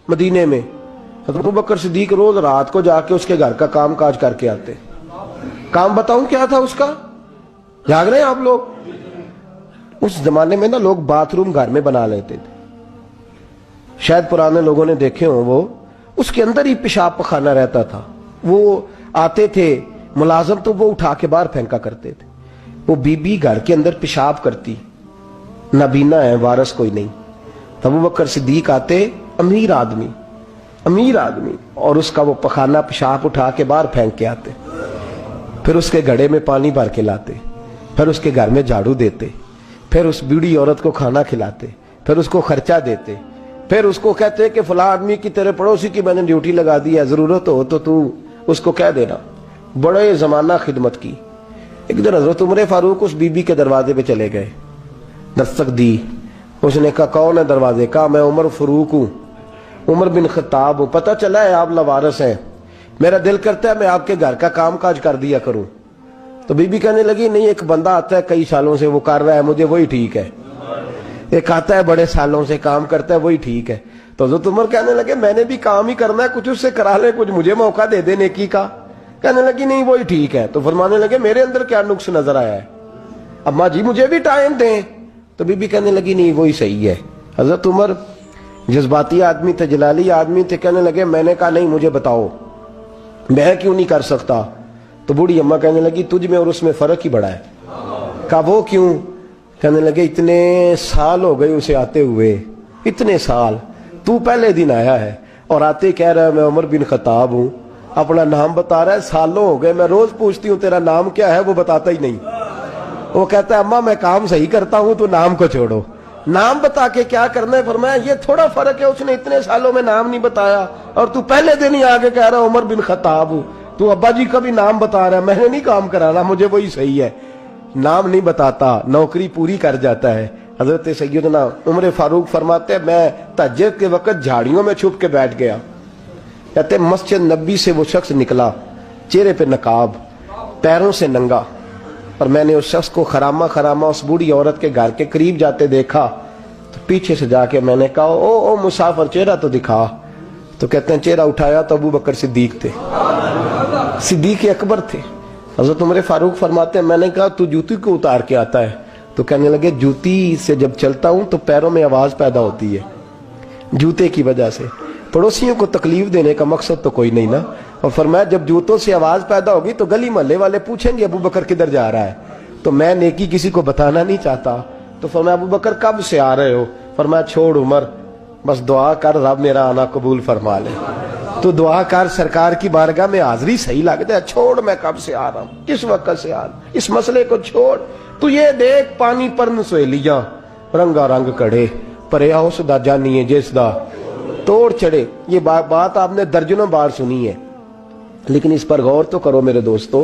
مدینے میں حضرت ابو بکر صدیق روز رات کو جا کے اس کے گھر کا کام کاج کر کے آتے. کام بتاؤں کیا تھا اس کا؟ جاگ رہے ہیں آپ لوگ؟ اس زمانے میں نا لوگ باتھ روم گھر میں بنا لیتے تھے. شاید پرانے لوگوں نے دیکھے ہوں, وہ اس کے اندر ہی پیشاب پخانہ رہتا تھا. وہ آتے تھے ملازم تو وہ اٹھا کے باہر پھینکا کرتے تھے. وہ بی بی گھر کے اندر پیشاب کرتی, نابینا ہے, وارث کوئی نہیں. ابو بکر صدیق آتے, امیر آدمی, اور اس کا وہ پخانہ پیشاب اٹھا کے باہر پھینک کے آتے. پھر اس کے گھڑے میں پانی بھر کے لاتے, پھر اس کے گھر میں جھاڑو دیتے, پھر اس بوڑھی عورت کو کھانا کھلاتے, پھر اس کو خرچہ دیتے, پھر اس کو کہتے کہ فلاں آدمی کی تیرے پڑوسی کی میں نے ڈیوٹی لگا دی ہے, ضرورت ہو تو اس کو کہہ دینا. بڑے زمانہ خدمت کی. ایک دن حضرت عمر فاروق اس بی بی کے دروازے پہ چلے گئے, دستک دی. اس نے کہا کون ہے دروازے؟ کہا میں عمر فاروق ہوں, عمر بن خطاب ہوں. پتہ چلا ہے آپ لوارث ہیں, میرا دل کرتا ہے میں آپ کے گھر کا کام کاج کر دیا کروں. تو بی بی کہنے لگی نہیں, ایک بندہ آتا ہے کئی سالوں سے وہ کر رہا ہے, مجھے وہی ٹھیک ہے. ایک آتا ہے بڑے سالوں سے کام کرتا ہے, وہی ٹھیک ہے. تو حضرت عمر کہنے لگے میں نے بھی کام ہی کرنا ہے, کچھ اس سے کرا لے, کچھ مجھے موقع دے دے نیکی کا. کہنے لگی نہیں وہی ٹھیک ہے. تو فرمانے لگے میرے اندر کیا نقص نظر آیا ہے, اماں جی مجھے بھی ٹائم دیں. تو بی بی کہنے لگی نہیں وہی صحیح ہے. حضرت عمر جذباتی آدمی تھے, جلالی آدمی تھے. کہنے لگے میں نے کہا نہیں مجھے بتاؤ میں کیوں نہیں کر سکتا. تو بوڑھی اماں کہنے لگی تجھ میں اور اس میں فرق ہی بڑا ہے. کہا وہ کیوں؟ کہنے لگے اتنے سال ہو گئے اسے آتے ہوئے, اتنے سال. تو پہلے دن آیا ہے اور آتے کہہ رہا ہے میں عمر بن خطاب ہوں, اپنا نام بتا رہا ہے. سالوں ہو گئے میں روز پوچھتی ہوں تیرا نام کیا ہے, وہ بتاتا ہی نہیں. وہ کہتا ہے اماں میں کام صحیح کرتا ہوں تو نام کو چھوڑو, نام بتا کے کیا کرنا ہے. فرمایا یہ تھوڑا فرق ہے, اس نے اتنے سالوں میں نام نہیں بتایا اور تو پہلے دن ہی آگے کہہ رہا عمر بن خطاب ہوں. تو ابا جی کا بھی نام بتا رہا ہے, میں نے نہیں کام کرانا, مجھے وہی صحیح ہے. نام نہیں بتاتا, نوکری پوری کر جاتا ہے. حضرت سیدنا عمر فاروق فرماتے ہیں میں تہجد کے وقت جھاڑیوں میں چھپ کے بیٹھ گیا. کہتے مسجد نبی سے وہ شخص نکلا, چہرے پہ نقاب, پیروں سے ننگا, اور میں نے اس شخص کو خرامہ اس بوڑھی عورت کے گھر کے قریب جاتے دیکھا. تو پیچھے سے جا کے میں نے کہا او مسافر چہرہ تو دکھا. تو کہتے ہیں چہرہ اٹھایا تو ابو بکر صدیق تھے, صدیق اکبر تھے. حضرت عمر فاروق فرماتے ہیں میں نے کہا تو جوتی کو اتار کے آتا ہے؟ تو کہنے لگے جوتی سے جب چلتا ہوں تو پیروں میں آواز پیدا ہوتی ہے, جوتے کی وجہ سے. پڑوسیوں کو تکلیف دینے کا مقصد تو کوئی نہیں نا. اور فرمایا جب جوتوں سے آواز پیدا ہوگی تو گلی محلے والے پوچھیں گے ابو بکر کدھر جا رہا ہے, تو میں نیکی کسی کو بتانا نہیں چاہتا. تو فرمایا ابو بکر کب سے آ رہے ہو؟ فرمایا چھوڑ عمر, بس دعا کر رب میرا آنا قبول فرما لے. تو دعا کر سرکار کی بارگاہ میں حاضری صحیح لگتا ہے, چھوڑ میں کب سے آ رہا ہوں, کس وقت سے آ رہا ہوں, اس مسئلے کو چھوڑ. تو یہ دیکھ پانی پر نسویلیاں رنگا رنگ کڑے, پریا اس دا جانی ہے جس دا توڑ چڑھے. یہ بات آپ نے درجنوں بار سنی ہے, لیکن اس پر غور تو کرو میرے دوستو.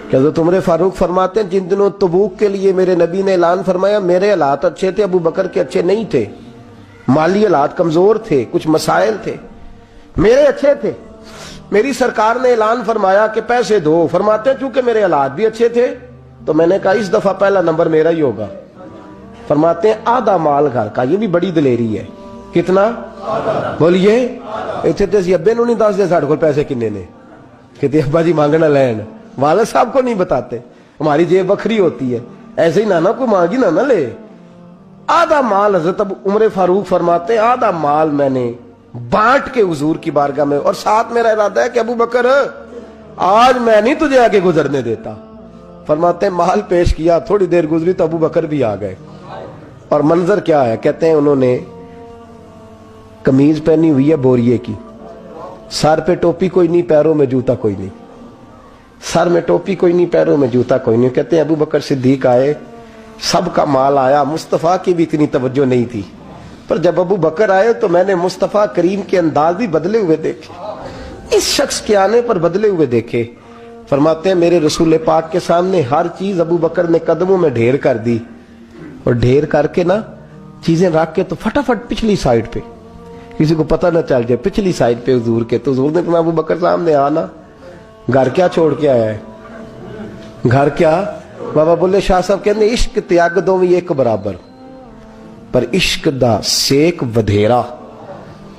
کہ حضرت عمر فاروق فرماتے ہیں جن دنوں تبوک کے لیے میرے نبی نے اعلان فرمایا میرے حالات اچھے تھے, ابو بکر کے اچھے نہیں تھے. مالی حالات کمزور تھے, کچھ مسائل تھے, میرے اچھے تھے. میری سرکار نے اعلان فرمایا کہ پیسے دو. فرماتے ہیں چونکہ میرے حالات بھی اچھے تھے تو میں نے کہا اس دفعہ پہلا نمبر میرا ہی ہوگا. فرماتے ہیں آدھا مال گھر کا, یہ بھی بڑی دلیری ہے. کتنا بولیے؟ اتنے تو ابے نو نہیں دس دے ساڑھے کو پیسے کنے نے, کہتے ابا جی مانگنا لین, والد صاحب کو نہیں بتاتے, ہماری جیب بکھری ہوتی ہے, ایسے ہی نانا کو مانگی نہ لے. آدھا مال حضرت عمر فاروق فرماتے ہیں آدھا مال میں نے بانٹ کے حضور کی بارگاہ میں, اور ساتھ میرا ارادہ ہے کہ ابو بکر آج میں نہیں تجھے آگے گزرنے دیتا. فرماتے ہیں مال پیش کیا, تھوڑی دیر گزری تو ابو بکر بھی آ گئے. اور منظر کیا ہے؟ کہتے ہیں انہوں نے قمیض پہنی ہوئی ہے بوریے کی, سر پہ ٹوپی کوئی نہیں, پیروں میں جوتا کوئی نہیں. سر میں ٹوپی کوئی نہیں, پیروں میں جوتا کوئی نہیں. کہتے ہیں ابو بکر صدیق آئے, سب کا مال آیا, مصطفیٰ کی بھی اتنی توجہ نہیں تھی, پر جب ابو بکر آئے تو میں نے مصطفیٰ کریم کے انداز بھی بدلے ہوئے دیکھے, اس شخص کے آنے پر بدلے ہوئے دیکھے. فرماتے ہیں میرے رسول پاک کے سامنے ہر چیز ابو بکر نے قدموں میں ڈھیر کر دی, اور ڈھیر کر کے نا چیزیں رکھ کے تو فٹافٹ پچھلی سائیڈ پہ, کسی کو پتہ نہ چل جائے, پچھلی سائیڈ پہ حضور کے. تو حضور نے کہا ابو بکر سامنے آنا, گھر کیا چھوڑ کے آیا ہے, گھر کیا؟ بابا بولے شاہ صاحب کہنے عشق تیاگ دو ایک برابر, پر عشق دا سیک ودھیرا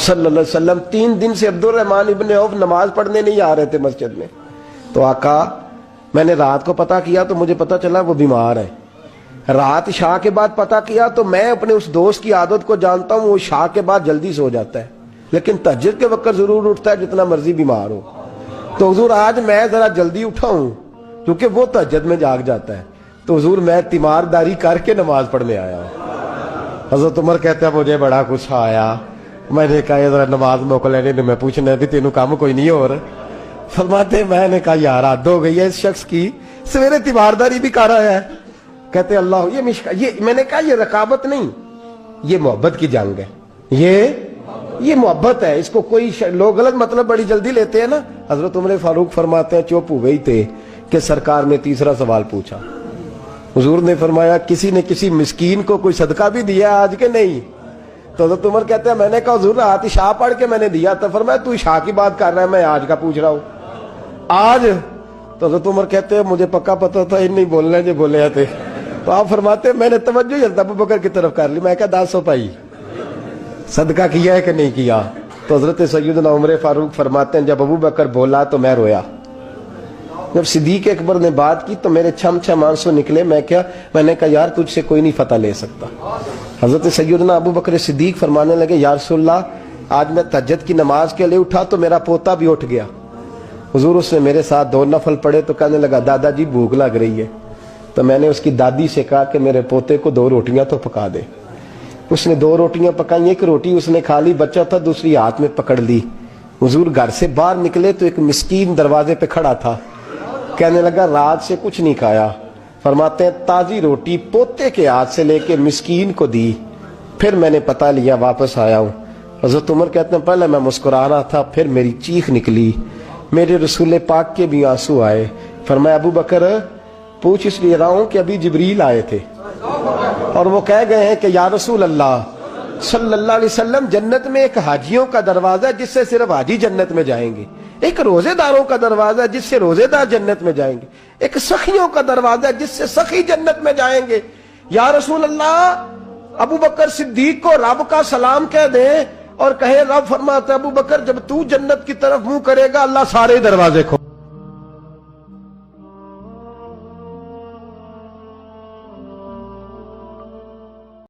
صلی اللہ علیہ وسلم 3 دن سے عبد الرحمن ابن عوف نماز پڑھنے نہیں آ رہے تھے مسجد میں. تو آقا میں نے رات کو پتہ کیا تو مجھے پتہ چلا وہ بیمار ہے. رات عشاء کے بعد پتہ کیا تو میں اپنے اس دوست کی عادت کو جانتا ہوں, وہ عشاء کے بعد جلدی سو جاتا ہے لیکن تہجد کے وقت ضرور اٹھتا ہے جتنا مرضی بیمار ہو. تو حضور آج میں ذرا جلدی اٹھا ہوں کیونکہ وہ تہجد میں جاگ جاتا ہے, تو حضور میں تیمارداری کر کے نماز پڑھنے آیا ہوں. حضرت عمر کہتے ہیں مجھے بڑا غصہ آیا, میں نے کہا ذرا نماز موقع لینے میں پوچھنا بھی تینوں کام کوئی نہیں ہو رہا. فرماتے میں نے کہا یار حد ہو گئی ہے اس شخص کی, سویرے تیمارداری بھی کر رہا ہے. کہتے اللہ یہ میں نے کہا یہ رقابت نہیں, یہ محبت کی جنگ ہے, یہ محبت ہے. اس کو کوئی لوگ غلط مطلب بڑی جلدی لیتے ہیں نا. حضرت عمر فاروق فرماتے ہیں چپ ہو گئی تھے کہ سرکار نے تیسرا سوال پوچھا. حضور نے فرمایا کسی نے کسی مسکین کو کوئی صدقہ بھی دیا آج کے نہیں؟ تو حضرت عمر کہتے ہیں میں نے کہا حضور رات عشاء پڑھ کے میں نے دیا تھا. فرمایا تو عشاء کی بات کر رہا ہے, میں آج کا پوچھ رہا ہوں. آج؟ تو حضرت عمر کہتے ہیں مجھے پکا پتا تھا ان نہیں بولنے جو بولے تھے. تو آپ فرماتے ہیں میں نے توجہ حضرت ابو بکر کی طرف کر لی. میں کہا 10 پائی صدقہ کیا ہے کہ نہیں کیا؟ تو حضرت سیدنا عمر فاروق فرماتے ہیں جب ابو بکر بولا تو میں رویا. جب صدیق اکبر نے بات کی تو میرے چھم آنسو نکلے. میں نے کہا یار تجھ سے کوئی نہیں فتح لے سکتا. حضرت سیدنا ابو بکر صدیق فرمانے لگے یا رسول اللہ آج میں تہجد کی نماز کے لیے اٹھا تو میرا پوتا بھی اٹھ گیا. حضور اس نے میرے ساتھ 2 نفل پڑھے تو کہنے لگا دادا جی بھوک لگ رہی ہے. تو میں نے اس کی دادی سے کہا کہ میرے پوتے کو 2 روٹیاں تو پکا دے. اس نے 2 روٹیاں پکائیں, ایک روٹی اس نے کھا لی, بچہ تھا, دوسری ہاتھ میں پکڑ لی. حضور گھر سے باہر نکلے تو ایک مسکین دروازے پہ کھڑا تھا, کہنے لگا رات سے کچھ نہیں کھایا. فرماتے ہیں تازی روٹی پوتے کے ہاتھ سے لے کے مسکین کو دی, پھر میں نے پتہ لیا واپس آیا ہوں. حضرت عمر کہتے ہیں پہلے میں مسکرا رہا تھا, پھر میری چیخ نکلی, میرے رسول پاک کے بھی آنسو آئے. فرمایا ابو بکر پوچھ اس لیے رہا ہوں کہ ابھی جبریل آئے تھے اور وہ کہہ گئے ہیں کہ یا رسول اللہ صلی اللہ علیہ وسلم جنت میں ایک حاجیوں کا دروازہ ہے جس سے صرف حاجی جنت میں جائیں گے, ایک روزے داروں کا دروازہ ہے جس سے روزے دار جنت میں جائیں گے, ایک سخیوں کا دروازہ ہے جس سے سخی جنت میں جائیں گے. یا رسول اللہ ابو بکر صدیق کو رب کا سلام کہہ دیں اور کہے رب فرماتا ہے ابو بکر جب تو جنت کی طرف منہ کرے گا اللہ سارے دروازے کھول